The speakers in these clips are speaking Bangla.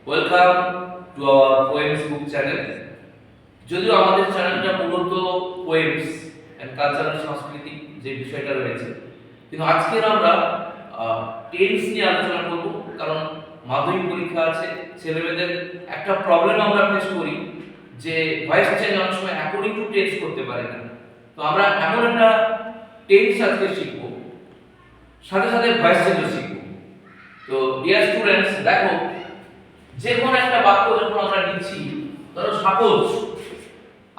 Welcome to our poems book channel. যদিও আমাদের চ্যানেলটা মূলত পোয়েমস এন্ড কালচারাল সাংস্কৃতিক যে বিষয়টা রয়েছে, কিন্তু আজকের আমরা টেন্স নিয়ে আলোচনা করব। কারণ মাধ্যমিক পরীক্ষা আছে, ছেলেমেয়েদের একটা প্রবলেম আমরা ফেস করি যে ভয়েস চেঞ্জ অনেক সময় অ্যাকর্ডিং টু টেন্স করতে পারে না। তো আমরা এমন একটা টেন্স আজকে শিখব, সাথে সাথে ভয়েস চেঞ্জও শিখব। তো ডিয়ার স্টুডেন্টস, দেখো যে কোনো একটা বাক্য যখন আমরা নিচ্ছি, ধরো সাপোজ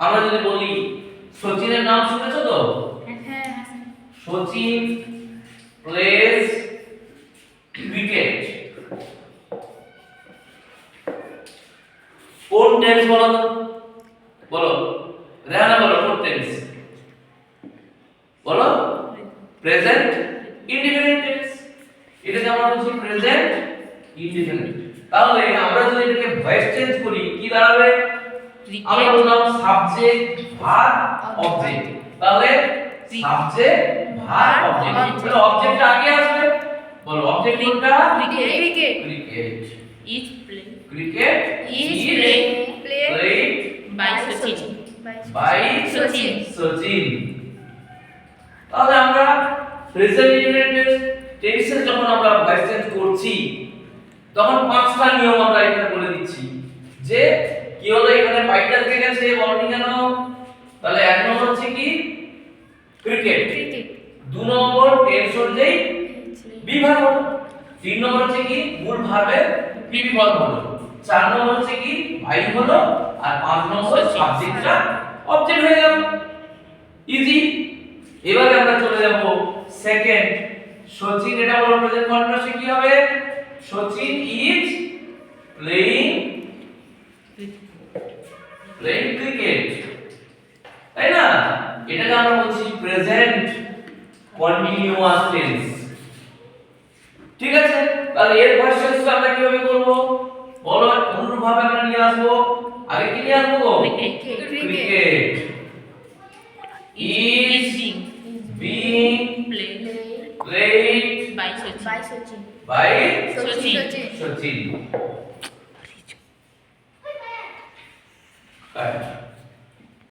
আমরা যদি বলি সচিনের নাম শুনেছো তো? হ্যাঁ। Sachin plays cricket. কোন টেন্স বলো তো? বলো রেহানা, বলো কোন টেন্স? বলো প্রেজেন্ট ইনডিফিনিট টেন্স। এটাকে আমরা বলছি প্রেজেন্ট ইনডিফিনিট। তাহলে আমরা যদি এটাকে ভয়েস চেঞ্জ করি কি দাঁড়াবে? আমরা বললাম সাবজেক্ট ভার্ব অবজেক্ট। তাহলে সাবজেক্ট ভার্ব অবজেক্ট, তাহলে অবজেক্টটা আগে আসবে। বলো অবজেক্ট কোনটা? Cricket. Cricket. Is play. Cricket Is is played played by Sachin. by Sachin. Sachin. তাহলে আমরা প্রেজেন্ট ইনডিফিনিট টেন্সে যখন আমরা ভয়েস চেঞ্জ করছি, তখন পাঁচটা নিয়ম আমরা এখানে বলে দিচ্ছি। যে কি হলো, এখানে বাইকটা থেকে গেছে বলনি কেন? তাহলে এক নম্বর হচ্ছে কি ক্রিকেট, দু নম্বর টেন্স অনুযায়ী বিভাগ হলো, তিন নম্বর হচ্ছে কি মূল ভার্বের পিপি ফর্ম হলো, চার নম্বর হচ্ছে কি ভাই হলো, আর পাঁচ নম্বর সাবজেক্টটা অবজেক্ট হয়ে গেল। ইজি। এবারে আমরা চলে যাব সেকেন্ড, সচিন। এটা বলো প্রেজেন্ট কন্টিনিউয়াসে কি হবে? সচিন ইজ প্লেইং ক্রিকেট, তাই না? এটাকে আমরা বলছি প্রেজেন্ট কন্টিনিউয়াস টেন্স। ঠিক আছে, তাহলে এর ভয়েস চেঞ্জ আমরা কিভাবে করব? বলো অনুরূপভাবে আমরা নিয়ে আসব। আগে কি নিয়ে আসব? Cricket is being played By Sachin. by Sachin. Sachin.